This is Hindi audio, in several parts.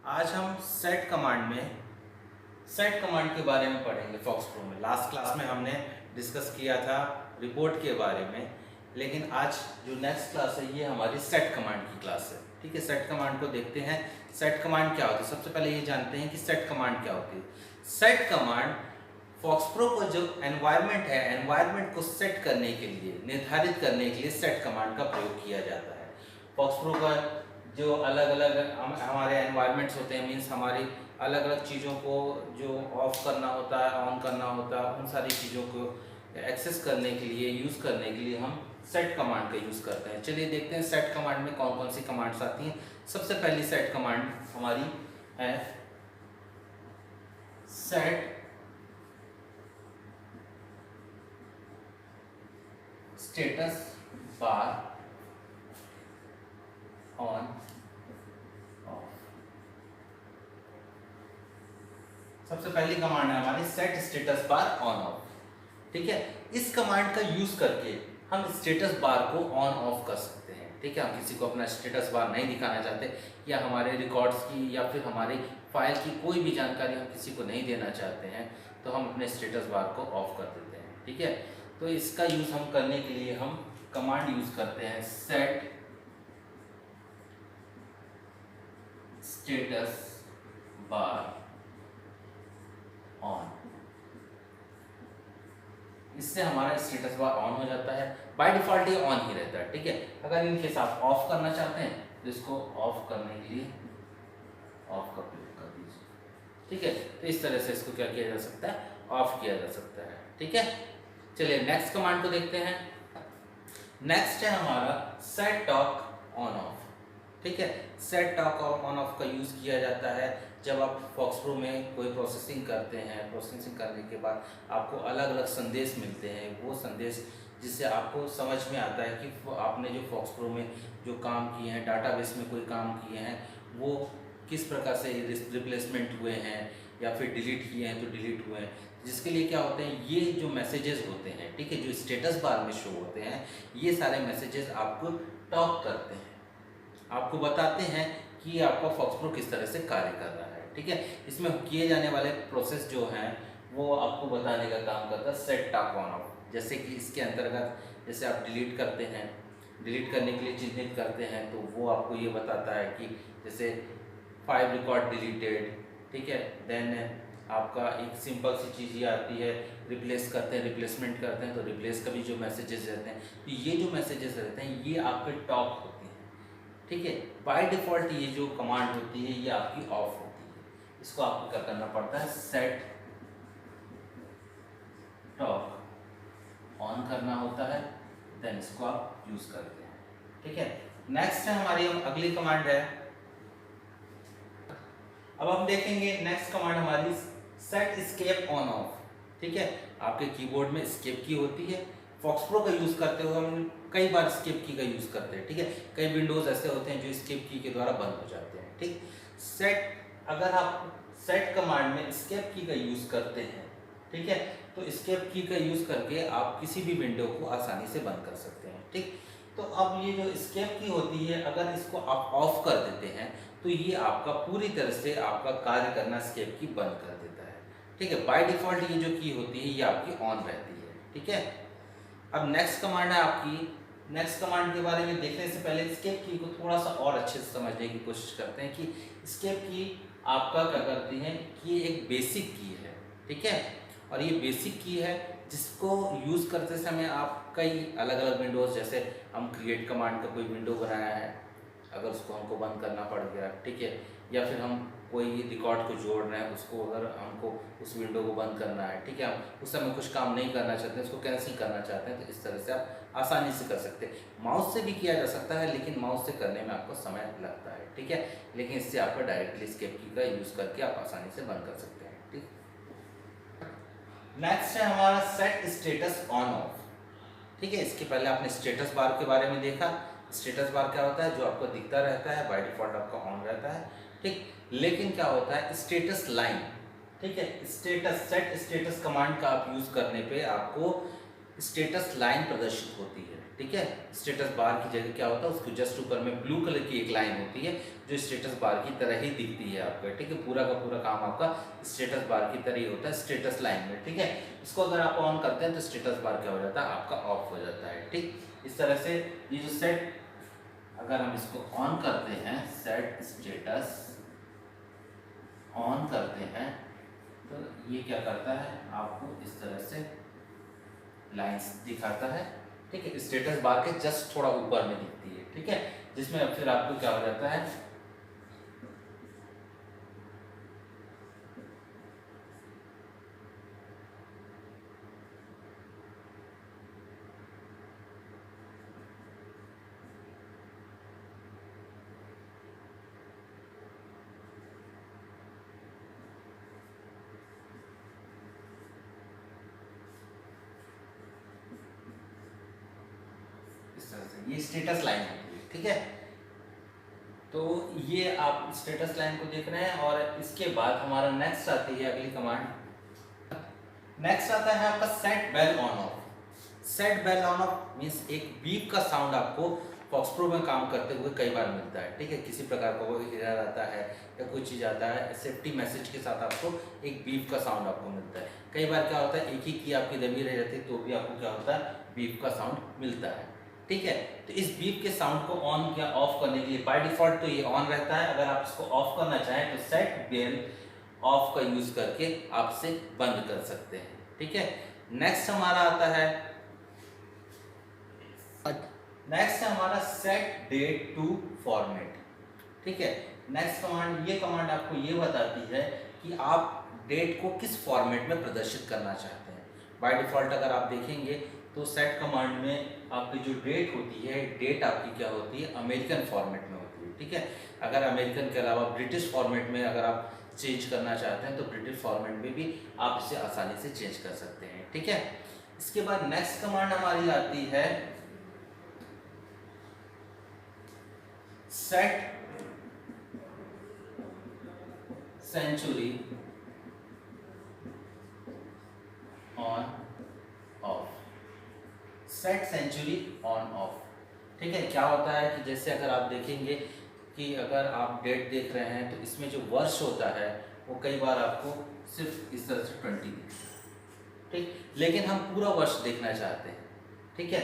आज हम सेट कमांड के बारे में पढ़ेंगे फॉक्सट्रो में। लास्ट क्लास में हमने डिस्कस किया था रिपोर्ट के बारे में, लेकिन आज जो नेक्स्ट क्लास है ये हमारी सेट कमांड की क्लास है। ठीक है, सेट कमांड को देखते हैं। सेट कमांड क्या होती है, सबसे पहले ये जानते हैं कि सेट कमांड क्या होती है। सेट कमांड फॉक्सट्रो को जो एनवायरनमेंट है, एनवायरनमेंट को सेट करने के लिए, निर्धारित करने के लिए सेट कमांड का प्रयोग किया जाता है। फॉक्सट्रो का जो अलग अलग हमारे एनवायरनमेंट्स होते हैं, मीन्स हमारी अलग अलग चीज़ों को जो ऑफ करना होता है, ऑन करना होता है, उन सारी चीज़ों को एक्सेस करने के लिए, यूज़ करने के लिए हम सेट कमांड का यूज़ करते हैं। चलिए देखते हैं सेट कमांड में कौन कौन सी कमांड्स आती हैं। सबसे पहली सेट कमांड हमारी है set status bar on off. सबसे पहली कमांड है हमारी set status bar on off. ठीक है, इस कमांड का यूज करके हम स्टेटस बार को ऑन ऑफ कर सकते हैं। ठीक है, हम किसी को अपना स्टेटस बार नहीं दिखाना चाहते या हमारे रिकॉर्ड्स की या फिर हमारी फाइल की कोई भी जानकारी हम किसी को नहीं देना चाहते हैं, तो हम अपने स्टेटस बार को ऑफ कर देते हैं। ठीक है, तो इसका यूज हम करने के लिए हम कमांड यूज करते हैं सेट स्टेटस बार ऑन। इससे हमारा स्टेटस बार ऑन हो जाता है। बाय डिफॉल्ट ये ऑन ही रहता है। ठीक है, अगर इन केस आप ऑफ करना चाहते हैं तो इसको ऑफ करने के लिए ऑफ का प्रयोग कर दीजिए। ठीक है, तो इस तरह से इसको क्या किया जा सकता है, ऑफ किया जा सकता है। ठीक है, चलिए नेक्स्ट कमांड को देखते हैं। नेक्स्ट है हमारा सेट टॉक ऑन ऑफ। ठीक है, सेट टॉक ऑन ऑफ का यूज किया जाता है जब आप फॉक्सट्रो में कोई प्रोसेसिंग करते हैं। प्रोसेसिंग करने के बाद आपको अलग अलग संदेश मिलते हैं। वो संदेश जिससे आपको समझ में आता है कि आपने जो फॉक्सट्रो में जो काम किए हैं, डाटाबेस में कोई काम किए हैं, वो किस प्रकार से रिप्लेसमेंट हुए हैं या फिर डिलीट किए हैं तो डिलीट हुए हैं। जिसके लिए क्या होते हैं, ये जो मैसेजेस होते हैं, ठीक है, जो स्टेटस बार में शो होते हैं, ये सारे मैसेजेस आपको टॉक करते हैं, आपको बताते हैं कि आपका फॉक्सट्रो किस तरह से कार्य कर रहा है। ठीक है, इसमें किए जाने वाले प्रोसेस जो हैं वो आपको बताने का काम करता है सेट टॉक ऑन ऑफ। जैसे कि इसके अंतर्गत जैसे आप डिलीट करते हैं, डिलीट करने के लिए चिन्हित करते हैं, तो वो आपको ये बताता है कि जैसे 5 रिकॉर्ड डिलीटेड। ठीक है, देन आपका एक सिंपल सी चीज़ ये आती है, रिप्लेस करते हैं, रिप्लेसमेंट करते हैं, तो रिप्लेस का भी जो मैसेजेस रहते हैं, तो ये जो मैसेजेस रहते हैं ये आपके टॉक होते हैं। ठीक है, बाय डिफ़ॉल्ट ये जो कमांड होती है ये आपकी ऑफ होती है। इसको आपको क्या करना पड़ता है, सेट टॉक ऑन करना होता है, देन इसको आप यूज करते हैं। ठीक है, नेक्स्ट है हमारी अगली कमांड है। अब हम देखेंगे नेक्स्ट कमांड हमारी सेट एस्केप ऑन ऑफ। ठीक है, आपके कीबोर्ड में एस्केप की होती है। फॉक्सट्रो का यूज करते हुए हम कई बार एस्केप की का यूज करते हैं। ठीक है, कई विंडोज ऐसे होते हैं जो एस्केप की के द्वारा बंद हो जाते हैं। ठीक, अगर आप सेट कमांड में एस्केप की का यूज करते हैं, ठीक है, तो एस्केप की का यूज करके आप किसी भी विंडो को आसानी से बंद कर सकते हैं। ठीक, तो अब ये जो एस्केप की होती है, अगर इसको आप ऑफ कर देते हैं तो ये आपका पूरी तरह से आपका कार्य करना एस्केप की बंद कर देता है। ठीक है, बाय डिफॉल्ट ये जो की होती है ये आपकी ऑन रहती है। ठीक है, अब नेक्स्ट कमांड है आपकी। नेक्स्ट कमांड के बारे में देखने से पहले एस्केप की को थोड़ा सा और अच्छे से समझने की कोशिश करते हैं कि एस्केप की आपका क्या करती है कि ये एक बेसिक की है। ठीक है, और ये बेसिक की है जिसको यूज़ करते समय आप कई अलग अलग विंडोज़, जैसे हम क्रिएट कमांड का कोई विंडो बनाया है, अगर उसको हमको बंद करना पड़ गया, ठीक है, या फिर हम कोई रिकॉर्ड को जोड़ रहे हैं, उसको अगर हमको उस विंडो को बंद करना है, ठीक है, हम उस समय कुछ काम नहीं करना चाहते हैं, उसको कैंसिल करना चाहते हैं, तो इस तरह से आप आसानी से कर सकते हैं। माउस से भी किया जा सकता है, लेकिन माउस से करने में आपको समय लगता है। ठीक है, लेकिन इससे आपका डायरेक्टली एस्केप की का यूज़ करके आप आसानी से बंद कर सकते हैं। ठीक, नेक्स्ट है हमारा सेट स्टेटस ऑन ऑफ। ठीक है, इसके पहले आपने स्टेटस बार के बारे में देखा। स्टेटस बार क्या होता है, जो आपको दिखता रहता है, बाय डिफॉल्ट आपका ऑन रहता है। ठीक, लेकिन क्या होता है स्टेटस लाइन। ठीक है, सेट स्टेटस कमांड का आप यूज करने पे आपको स्टेटस लाइन प्रदर्शित होती है। ठीक है। स्टेटस बार की जगह क्या होता है, उसको जस्ट ऊपर में ब्लू कलर की एक लाइन होती है जो स्टेटस बार की तरह ही दिखती है आपका, ठीक है। पूरा का पूरा काम आपका स्टेटस बार की तरह ही होता है स्टेटस लाइन में, ठीक है। इसको अगर आप ऑन करते हैं तो स्टेटस बार क्या हो जाता है, आपका ऑफ हो जाता है, ठीक। इस तरह से ये जो सेट, अगर हम इसको ऑन करते हैं, सेट स्टेटस ऑन करते हैं, तो ये क्या करता है, आपको इस तरह से लाइंस दिखाता है, ठीक है। स्टेटस बार के जस्ट थोड़ा ऊपर में दिखती है, ठीक है, जिसमें अब फिर आपको क्या हो जाता है, इस तरह से ये स्टेटस लाइन होती है, ठीक है। तो ये आप स्टेटस लाइन को देख रहे हैं। और इसके बाद हमारा नेक्स्ट आती है अगली कमांड, नेक्स्ट आता है आपका set bell on off. Set bell on off means एक बीप का साउंड आपको फॉक्स प्रो में काम करते हुए कई बार मिलता है, ठीक है। किसी प्रकार का वो एरर आता है या कोई चीज़ आता है, सेफ्टी मैसेज के साथ आपको एक बीप का साउंड आपको मिलता है। कई बार क्या होता है, एक ही की आपकी दबी रह जाती है तो भी आपको क्या होता है, बीप का साउंड मिलता है, ठीक है। तो इस बीप के साउंड को ऑन या ऑफ करने के लिए बाय डिफॉल्ट तो ये ऑन रहता है। अगर आप इसको ऑफ करना चाहें तो सेट बेल ऑफ का यूज करके आप इसे बंद कर सकते हैं, ठीक है। नेक्स्ट हमारा आता है, नेक्स्ट है हमारा सेट डेट टू फॉर्मेट, ठीक है। नेक्स्ट कमांड, ये कमांड आपको ये बताती है कि आप डेट को किस फॉर्मेट में प्रदर्शित करना चाहते हैं। बाय डिफॉल्ट अगर आप देखेंगे तो सेट कमांड में आपकी जो डेट होती है, डेट आपकी क्या होती है, अमेरिकन फॉर्मेट में होती है, ठीक है। अगर अमेरिकन के अलावा ब्रिटिश फॉर्मेट में अगर आप चेंज करना चाहते हैं तो ब्रिटिश फॉर्मेट में भी आप इसे आसानी से चेंज कर सकते हैं, ठीक है। इसके बाद नेक्स्ट कमांड हमारी आती है set century on off. Set century on off, ठीक है। क्या होता है कि जैसे अगर आप देखेंगे कि अगर आप डेट देख रहे हैं तो इसमें जो वर्ष होता है वो कई बार आपको सिर्फ इस तरह से 20 दिखता है, ठीक। लेकिन हम पूरा वर्ष देखना चाहते हैं, ठीक है,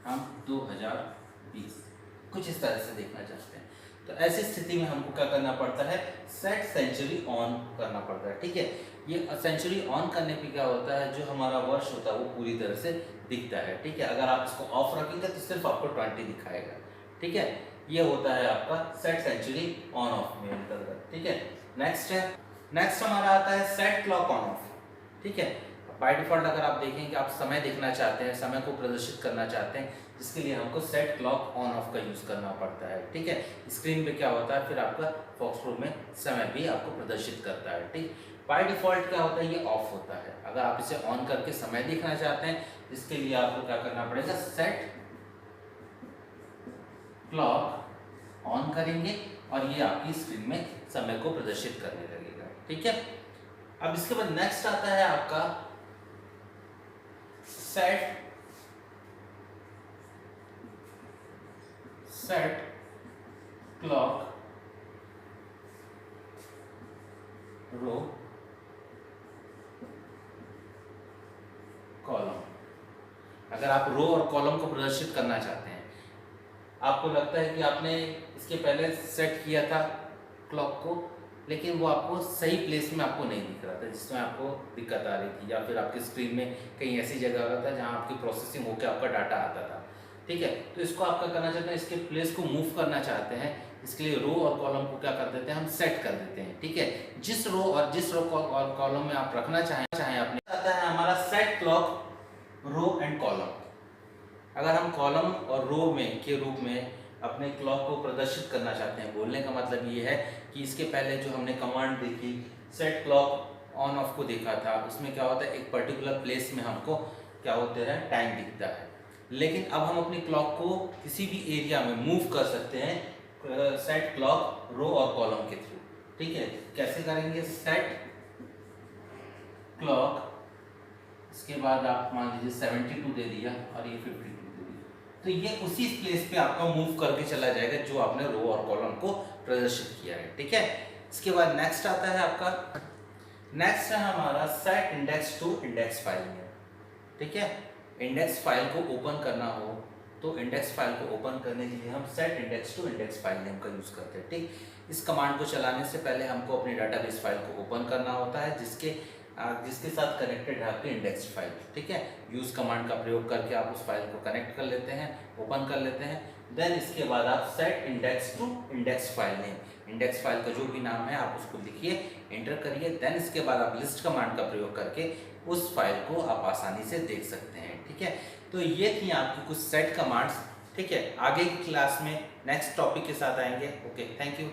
हम 2020 कुछ इस तरह से देखना चाहते हैं। तो ऐसी स्थिति में हमको क्या करना पड़ता है, सेट सेंचुरी ऑन करना पड़ता है, ठीक है। ये सेंचुरी ऑन करने पे क्या होता है, जो हमारा वर्ष होता है वो पूरी तरह से दिखता है, ठीक है। अगर आप इसको ऑफ रखेंगे तो सिर्फ आपको 20 दिखाएगा, ठीक है। ये होता है आपका सेट सेंचुरी ऑन ऑफ में अंतर्गत, ठीक है। नेक्स्ट है, नेक्स्ट हमारा आता है सेट क्लॉक ऑन ऑफ, ठीक है। बाय डिफॉल्ट अगर आप देखें कि आप समय देखना चाहते हैं, समय को प्रदर्शित करना चाहते हैं, जिसके लिए हमको सेट क्लॉक ऑन ऑफ का यूज करना पड़ता है, ठीक है। स्क्रीन पे क्या होता है, फिर आपका फॉक्स प्रो में समय भी आपको प्रदर्शित करता है, ठीक। बाय डिफॉल्ट क्या होता है, ये ऑफ होता है। अगर आप इसे ऑन करके समय देखना चाहते हैं, इसके लिए आपको क्या करना पड़ेगा, सेट क्लॉक ऑन करेंगे और ये आपकी स्क्रीन में समय को प्रदर्शित करने लगेगा, ठीक है। अब इसके बाद नेक्स्ट आता है आपका सेट क्लॉक रो कॉलम। अगर आप रो और कॉलम को प्रदर्शित करना चाहते हैं, आपको लगता है कि आपने इसके पहले सेट किया था क्लॉक को, लेकिन वो आपको सही प्लेस में आपको नहीं दिख रहा था, जिसमें आपको दिक्कत आ रही थी, या फिर आपकी स्क्रीन में कहीं ऐसी जगह आ रहा था जहाँ आपकी प्रोसेसिंग होकर आपका डाटा आता था, ठीक है। तो इसको आप क्या करना चाहते हैं, इसके प्लेस को मूव करना चाहते हैं, इसके लिए रो और कॉलम को क्या कर देते हैं, हम सेट कर देते हैं, ठीक है। जिस रो और कॉलम में आप रखना चाहें आपने, आता है हमारा set clock row and column. अगर हम कॉलम और रो में के रूप में अपने क्लॉक को प्रदर्शित करना चाहते हैं, बोलने का मतलब ये है कि इसके पहले जो हमने कमांड देखी सेट क्लॉक ऑन ऑफ को देखा था, उसमें क्या होता है, एक पर्टिकुलर प्लेस में हमको क्या होते हैं, टाइम दिखता है। लेकिन अब हम अपनी क्लॉक को किसी भी एरिया में मूव कर सकते हैं सेट क्लॉक रो और कॉलम के थ्रू, ठीक है। कैसे करेंगे, सेट क्लॉक, इसके बाद आप मान लीजिए 72 दे दिया और ये 52 दे दिया, तो ये उसी प्लेस पे आपका मूव करके चला जाएगा जो आपने रो और कॉलम को प्रदर्शित किया है, ठीक है। इसके बाद नेक्स्ट आता है आपका, नेक्स्ट है हमारा set index to index file में, ठीक है। इंडेक्स फाइल को ओपन करना हो तो इंडेक्स फाइल को ओपन करने के लिए हम set index to index file name का यूज करते हैं, ठीक। इस कमांड को चलाने से पहले हमको अपनी डाटाबेस फाइल को ओपन करना होता है जिसके साथ कनेक्टेड है आपकी इंडेक्स फाइल, ठीक है। यूज कमांड का प्रयोग करके आप उस फाइल को कनेक्ट कर लेते हैं, ओपन कर लेते हैं। देन इसके बाद आप set index to index file name, index file का जो भी नाम है आप उसको लिखिए, एंटर करिए। देन इसके बाद आप लिस्ट कमांड का प्रयोग करके उस फाइल को आप आसानी से देख सकते हैं, ठीक है। तो ये थी आपकी कुछ सेट कमांड्स, ठीक है। आगे की क्लास में नेक्स्ट टॉपिक के साथ आएंगे। Okay, thank you.